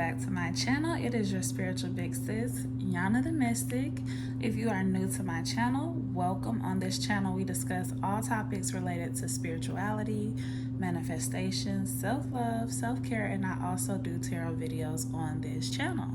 back to my channel. It is your spiritual big sis, Yana the Mystic. If you are new to my channel, welcome. On this channel, we discuss all topics related to spirituality, manifestation, self-love, self-care, and I also do tarot videos on this channel.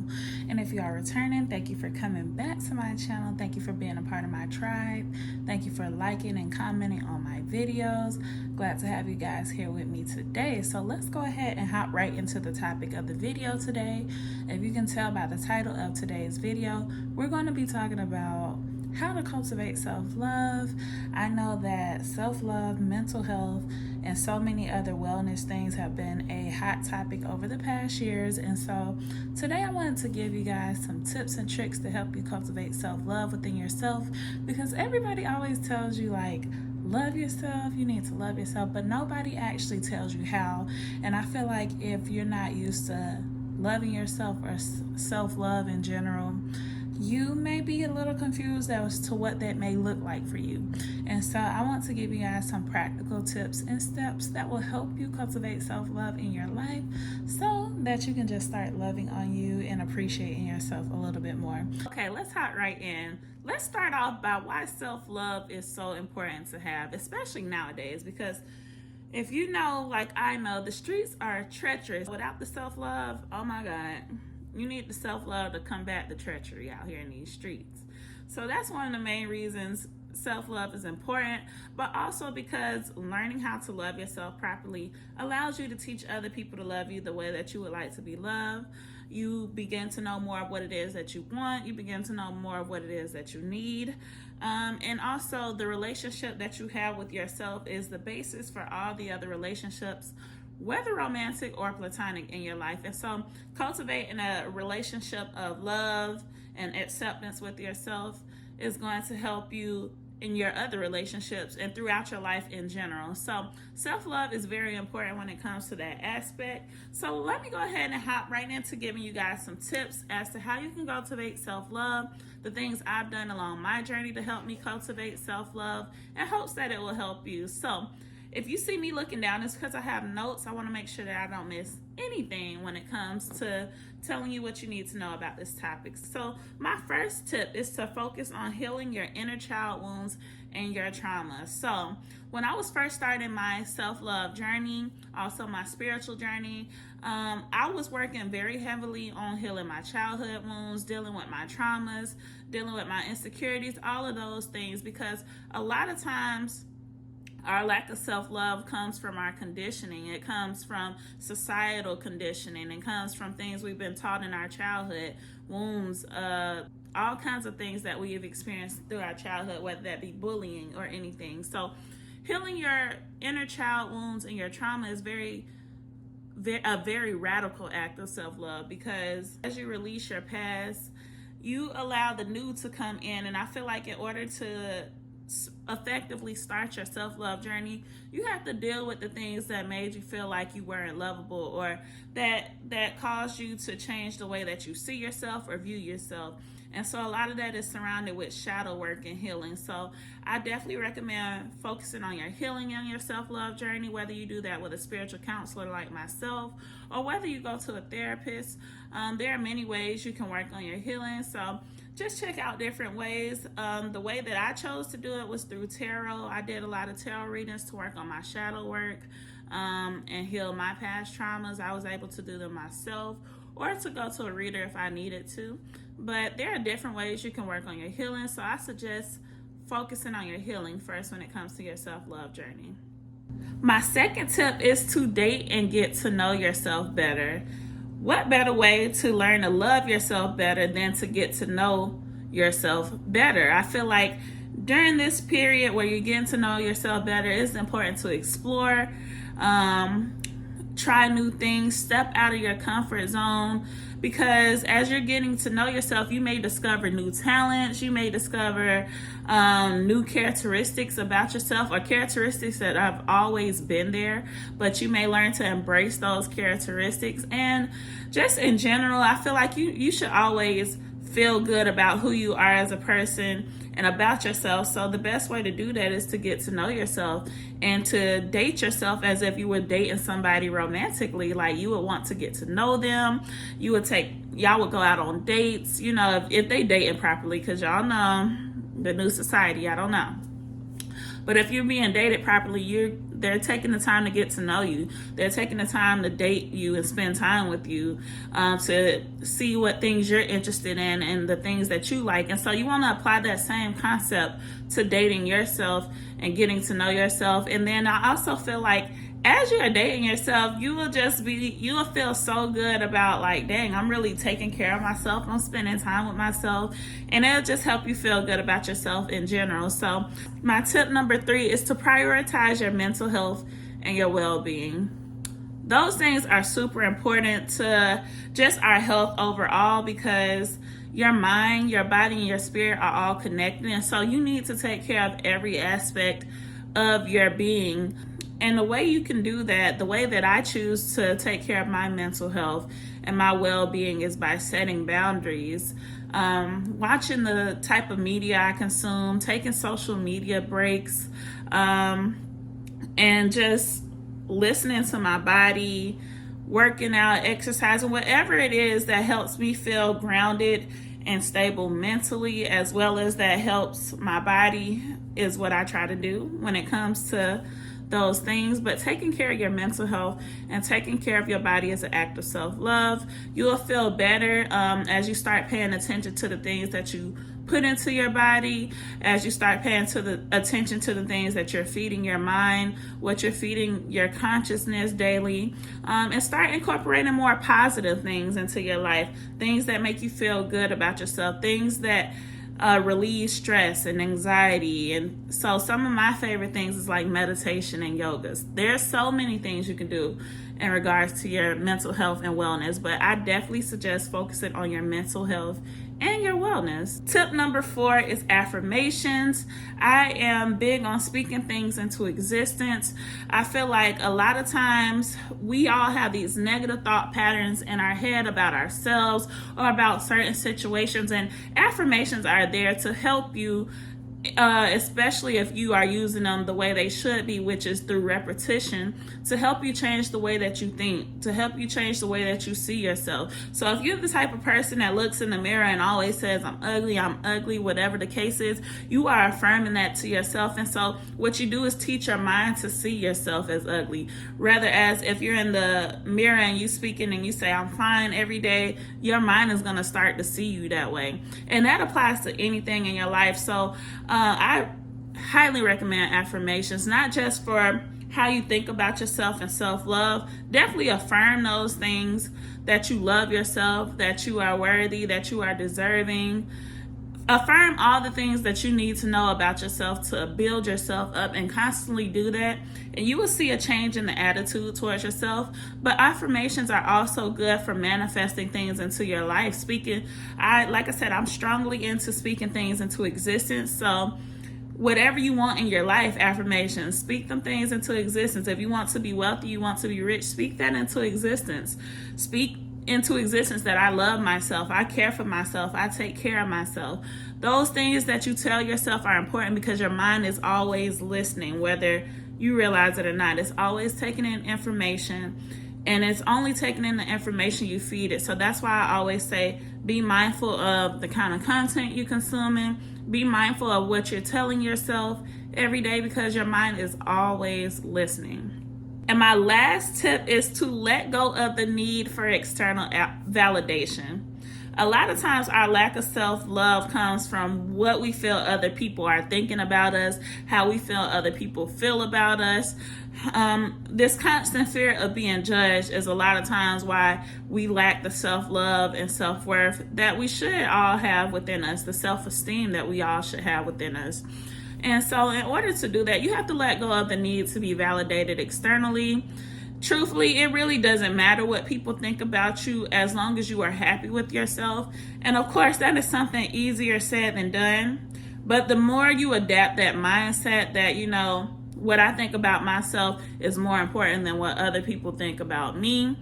And if you are returning, thank you for coming back to my channel. Thank you for being a part of my tribe. Thank you for liking and commenting on my videos. Glad to have you guys here with me today. So let's go ahead and hop right into the topic of the video today. If you can tell by the title of today's video, we're going to be talking about how to cultivate self-love. I know that self-love, mental health, and so many other wellness things have been a hot topic over the past years. And so today I wanted to give you guys some tips and tricks to help you cultivate self-love within yourself, because everybody always tells you, like, love yourself, you need to love yourself, but nobody actually tells you how. And I feel like if you're not used to loving yourself or self-love in general, you may be a little confused as to what that may look like for you. And so I want to give you guys some practical tips and steps that will help you cultivate self-love in your life so that you can just start loving on you and appreciating yourself a little bit more. Okay, let's hop right in. Let's start off by why self-love is so important to have, especially nowadays, because if you know, like I know, the streets are treacherous. Without the self-love, oh my God, you need the self-love to combat the treachery out here in these streets. So that's one of the main reasons self-love is important, but also because learning how to love yourself properly allows you to teach other people to love you the way that you would like to be loved. You begin to know more of what it is that you want. You begin to know more of what it is that you need. And also the relationship that you have with yourself is the basis for all the other relationships, whether romantic or platonic, in your life. And so cultivating a relationship of love and acceptance with yourself is going to help you in your other relationships and throughout your life in general. So self-love is very important when it comes to that aspect. So let me go ahead and hop right into giving you guys some tips as to how you can cultivate self-love, the things I've done along my journey to help me cultivate self-love, in hopes that it will help you. So if you see me looking down, it's because I have notes. I want to make sure that I don't miss anything when it comes to telling you what you need to know about this topic. So my first tip is to focus on healing your inner child wounds and your trauma. So when I was first starting my self-love journey, also my spiritual journey, I was working very heavily on healing my childhood wounds, dealing with my traumas, dealing with my insecurities, all of those things, because a lot of times our lack of self-love comes from our conditioning. It comes from societal conditioning. It comes from things we've been taught in our childhood, wounds, all kinds of things that we have experienced through our childhood, whether that be bullying or anything. So healing your inner child wounds and your trauma is a very radical act of self-love, because as you release your past, you allow the new to come in. And I feel like in order to effectively start your self-love journey, you have to deal with the things that made you feel like you weren't lovable, or that caused you to change the way that you see yourself or view yourself. And so a lot of that is surrounded with shadow work and healing. So I definitely recommend focusing on your healing and your self-love journey, whether you do that with a spiritual counselor like myself, or whether you go to a therapist. There are many ways you can work on your healing. So just check out different ways. The way that I chose to do it was through tarot. I did a lot of tarot readings to work on my shadow work and heal my past traumas. I was able to do them myself, or to go to a reader if I needed to. But there are different ways you can work on your healing. So I suggest focusing on your healing first when it comes to your self-love journey. My second tip is to date and get to know yourself better. What better way to learn to love yourself better than to get to know yourself better? I feel like during this period where you're getting to know yourself better, it's important to explore, try new things, step out of your comfort zone, because as you're getting to know yourself, you may discover new talents, you may discover new characteristics about yourself, or characteristics that have always been there, but you may learn to embrace those characteristics. And just in general, I feel like you should always feel good about who you are as a person, and about yourself. So the best way to do that is to get to know yourself and to date yourself as if you were dating somebody romantically. Like, you would want to get to know them. Y'all would go out on dates, if they dating properly, because y'all know the new society, I don't know. But if you're being dated properly, they're taking the time to get to know you. They're taking the time to date you and spend time with you, to see what things you're interested in and the things that you like. And so you want to apply that same concept to dating yourself and getting to know yourself. And then I also feel like as you're dating yourself, you will feel so good about, like, dang, I'm really taking care of myself. I'm spending time with myself. And it'll just help you feel good about yourself in general. So my tip number 3 is to prioritize your mental health and your well-being. Those things are super important to just our health overall, because your mind, your body, and your spirit are all connected. And so you need to take care of every aspect of your being. And the way you can do that, the way that I choose to take care of my mental health and my well-being, is by setting boundaries, watching the type of media I consume, taking social media breaks, and just listening to my body, working out, exercising, whatever it is that helps me feel grounded and stable mentally, as well as that helps my body, is what I try to do when it comes to those things. But taking care of your mental health and taking care of your body is an act of self-love. You will feel better as you start paying attention to the things that you put into your body, as you start paying attention to the things that you're feeding your mind, what you're feeding your consciousness daily, and start incorporating more positive things into your life, things that make you feel good about yourself, things that relieve stress and anxiety. And so some of my favorite things is like meditation and yoga. There's so many things you can do in regards to your mental health and wellness, but I definitely suggest focusing on your mental health and your wellness. Tip number 4 is affirmations. I am big on speaking things into existence. I feel like a lot of times we all have these negative thought patterns in our head about ourselves or about certain situations, and affirmations are there to help you, especially if you are using them the way they should be, which is through repetition, to help you change the way that you think, to help you change the way that you see yourself. So if you're the type of person that looks in the mirror and always says, I'm ugly, whatever the case is, you are affirming that to yourself. And so what you do is teach your mind to see yourself as ugly. Rather, as if you're in the mirror and you speaking and you say, I'm fine every day, your mind is going to start to see you that way. And that applies to anything in your life. So I highly recommend affirmations, not just for how you think about yourself and self-love. Definitely affirm those things, that you love yourself, that you are worthy, that you are deserving. Affirm all the things that you need to know about yourself to build yourself up, and constantly do that, and you will see a change in the attitude towards yourself. But affirmations are also good for manifesting things into your life. Like I said, I'm strongly into speaking things into existence. So whatever you want in your life, affirmations, speak them things into existence. If you want to be wealthy, you want to be rich, speak that into existence. Speak into existence that I love myself, I care for myself, I take care of myself. Those things that you tell yourself are important, because your mind is always listening, whether you realize it or not. It's always taking in information, and it's only taking in the information you feed it. So that's why I always say, be mindful of the kind of content you're consuming. Be mindful of what you're telling yourself every day, because your mind is always listening. And my last tip is to let go of the need for external validation. A lot of times our lack of self-love comes from what we feel other people are thinking about us, how we feel other people feel about us. This constant fear of being judged is a lot of times why we lack the self-love and self-worth that we should all have within us, the self-esteem that we all should have within us. And so in order to do that, you have to let go of the need to be validated externally. Truthfully, it really doesn't matter what people think about you, as long as you are happy with yourself. And of course, that is something easier said than done. But the more you adapt that mindset that, what I think about myself is more important than what other people think about me,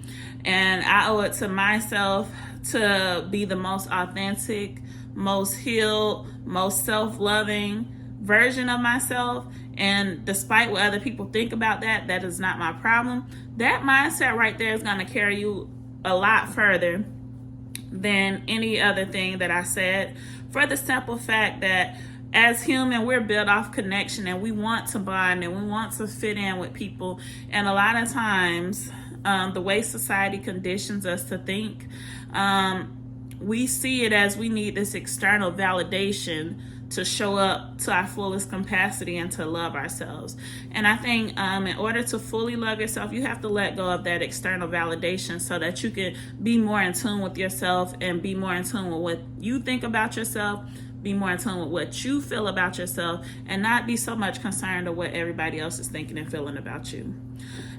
and I owe it to myself to be the most authentic, most healed, most self-loving version of myself. And despite what other people think about that, that is not my problem. That mindset right there is going to carry you a lot further than any other thing that I said, for the simple fact that as human, we're built off connection, and we want to bond, and we want to fit in with people. And a lot of times, the way society conditions us to think, we see it as we need this external validation to show up to our fullest capacity and to love ourselves. And I think in order to fully love yourself, you have to let go of that external validation so that you can be more in tune with yourself and be more in tune with what you think about yourself, be more in tune with what you feel about yourself, and not be so much concerned with what everybody else is thinking and feeling about you.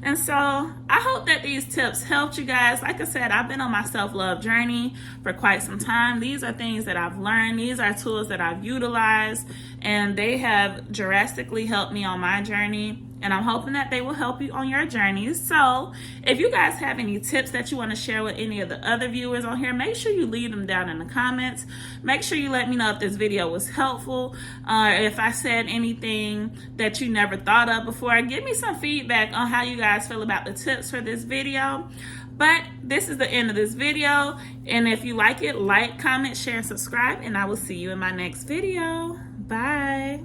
And so I hope that these tips helped you guys. Like I said, I've been on my self-love journey for quite some time. These are things that I've learned. These are tools that I've utilized, and they have drastically helped me on my journey. And I'm hoping that they will help you on your journeys. So if you guys have any tips that you want to share with any of the other viewers on here, make sure you leave them down in the comments. Make sure you let me know if this video was helpful, if I said anything that you never thought of before. Give me some feedback on how you guys feel about the tips for this video. But this is the end of this video. And if you like it, like, comment, share, and subscribe. And I will see you in my next video. Bye.